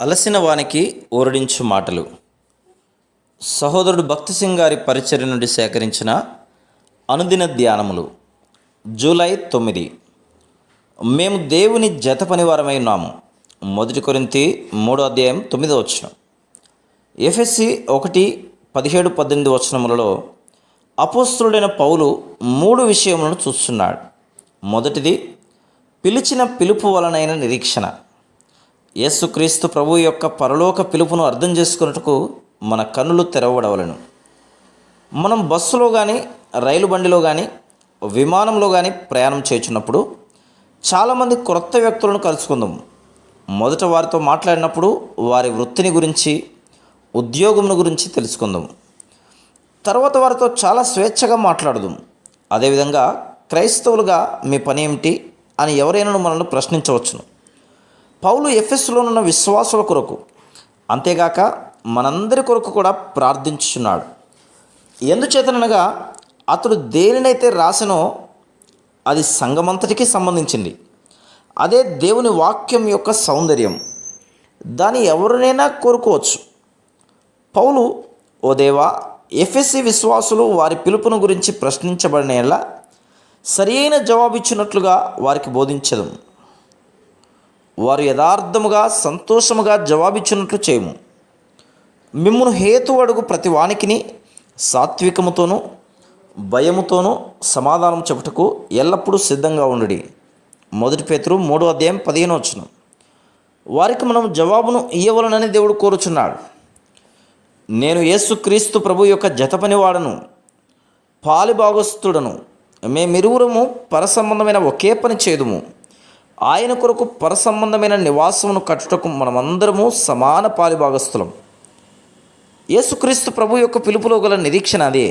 అలసిన వానికి ఊరడించు మాటలు. సహోదరుడు భక్తి సింగ్ గారి పరిచర్య నుండి సేకరించిన అనుదిన ధ్యానములు. జూలై 9. మేము దేవుని జత పనివారమై ఉన్నాము. 1 కొరింథీ 3:9. ఎఫెసీ 1:17-18 అపోస్తలుడైన పౌలు 3 విషయములను చూస్తున్నాడు. మొదటిది, పిలిచిన పిలుపు వలనైన నిరీక్షణ. యేసుక్రీస్తు ప్రభు యొక్క పరలోక పిలుపును అర్థం చేసుకున్నట్టుకు మన కన్నులు తెరవబడవలను. మనం బస్సులో కానీ, రైలు బండిలో కానీ, విమానంలో కానీ ప్రయాణం చేయుచున్నప్పుడు చాలామంది క్రొత్త వ్యక్తులను కలుసుకుందాం. మొదట వారితో మాట్లాడినప్పుడు వారి వృత్తిని గురించి, ఉద్యోగమును గురించి తెలుసుకుందాం. తర్వాత వారితో చాలా స్వేచ్ఛగా మాట్లాడదాం. అదేవిధంగా క్రైస్తవులుగా మీ పని ఏమిటి అని ఎవరైనా మనల్ని ప్రశ్నించవచ్చును. పౌలు ఎఫెసులోనున్న విశ్వాసుల కొరకు, అంతేగాక మనందరి కొరకు కూడా ప్రార్థించుచున్నాడు. ఎందుచేతనగా అతడు దేనినైతే రాసినో అది సంఘమంతటికి సంబంధించింది. అదే దేవుని వాక్యం యొక్క సౌందర్యం. దాన్ని ఎవరినైనా కోరుకోవచ్చు. పౌలు, ఓ దేవా, ఎఫెసీ విశ్వాసులు వారి పిలుపును గురించి ప్రశ్నించబడిన యెడల సరియైన జవాబిచ్చినట్లుగా వారికి బోధించదు. వారు యథార్థముగా, సంతోషముగా జవాబిచ్చినట్లు చేయము. మిమ్మును హేతు అడుగు ప్రతి వానికిని సాత్వికముతోనూ భయముతోనూ సమాధానం చెప్పుటకు ఎల్లప్పుడూ సిద్ధంగా ఉండుడి. 1 పేతురు 3:15. వారికి మనం జవాబును ఇయ్యవలనని దేవుడు కోరుచున్నాడు. నేను యేసుక్రీస్తు ప్రభు యొక్క జతపనివాడను, పాలిభాగస్థుడను. మేమిరువురము పరసంబంధమైన ఒకే పని చేదుము. ఆయన కొరకు పరసంబంధమైన నివాసమును కట్టుటకు మనమందరము సమాన పాలిభాగస్థులం. యేసుక్రీస్తు ప్రభు యొక్క పిలుపులో గల నిరీక్షణ అదే.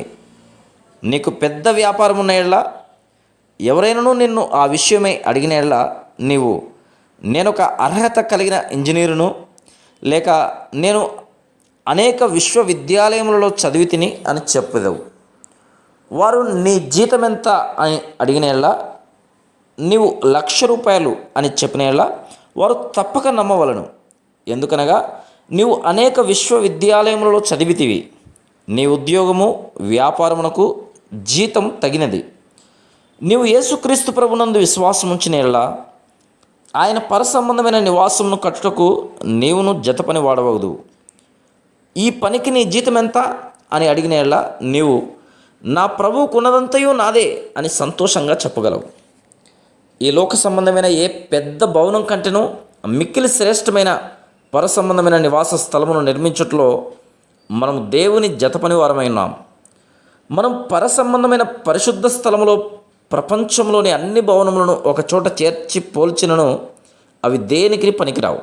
నీకు పెద్ద వ్యాపారం ఉన్న యెడల, ఎవరైనాను నిన్ను ఆ విషయమై అడిగిన యెడల నీవు నేనొక అర్హత కలిగిన ఇంజనీరును, లేక నేను అనేక విశ్వవిద్యాలయములలో చదివి తిని అని చెప్పెదవు. వారు నీ జీతం ఎంత అని అడిగిన యెడల నీవు ₹1,00,000 అని చెప్పిన యెడల వారు తప్పక నమ్మవలను. ఎందుకనగా నీవు అనేక విశ్వవిద్యాలయములలో చదివితివి. నీ ఉద్యోగము, వ్యాపారమునకు జీతం తగినది. నీవు యేసుక్రీస్తు ప్రభునందు విశ్వాసం ఉంచిన యెడల ఆయన పరసంబంధమైన నివాసమును కట్టుటకు నీవును జతపని వాడవదు. ఈ పనికి నీ జీతం ఎంత అని అడిగిన యెడల నీవు నా ప్రభువుకున్నదంతయు నాదే అని సంతోషంగా చెప్పగలవు. ఈ లోక సంబంధమైన ఏ పెద్ద భవనం కంటేనూ మిక్కిలి శ్రేష్టమైన పరసంబంధమైన నివాస స్థలమును నిర్మించట్లో మనం దేవుని జతపని వారమై ఉన్నాం. మనం పరసంబంధమైన పరిశుద్ధ స్థలములో ప్రపంచంలోని అన్ని భవనములను ఒక చోట చేర్చి పోల్చినను అవి దేనికి పనికిరావు.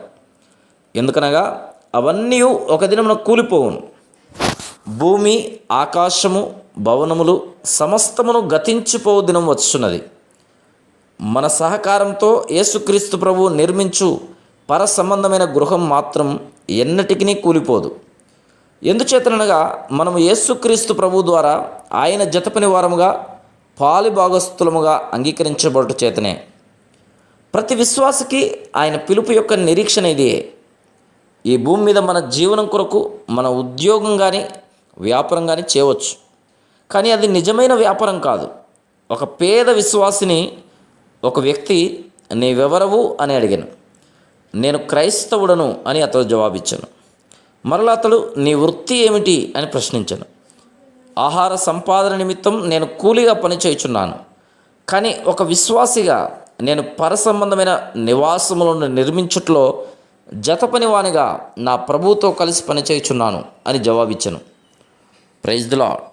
ఎందుకనగా అవన్నీ ఒక దినమున కూలిపోవును. భూమి, ఆకాశము, భవనములు సమస్తమును గతించిపోవు దినం వచ్చున్నది. మన సహకారంతో యేసుక్రీస్తు ప్రభు నిర్మించు పరసంబంధమైన గృహం మాత్రం ఎన్నటికీ కూలిపోదు. ఎందుచేతనగా మనము యేసుక్రీస్తు ప్రభు ద్వారా ఆయన జతపని వారముగా, పాలిభాగస్థులముగా అంగీకరించబడుట చేతనే. ప్రతి విశ్వాసకి ఆయన పిలుపు యొక్క నిరీక్షణ ఇదే. ఈ భూమి మీద మన జీవనం కొరకు మన ఉద్యోగం కానీ, వ్యాపారం కానీ చేయవచ్చు. కానీ అది నిజమైన వ్యాపారం కాదు. ఒక పేద విశ్వాసిని ఒక వ్యక్తి, నీవెవరవు అని అడిగాను. నేను క్రైస్తవుడను అని అతడు జవాబిచ్చాను. మరలా అతడు, నీ వృత్తి ఏమిటి అని ప్రశ్నించాను. ఆహార సంపాదన నిమిత్తం నేను కూలీగా పనిచేయుచున్నాను. కానీ ఒక విశ్వాసిగా నేను పరసంబంధమైన నివాసములను నిర్మించుట్లో జతపనివానిగా నా ప్రభువుతో కలిసి పనిచేయుచున్నాను అని జవాబిచ్చాను. Praise the lord.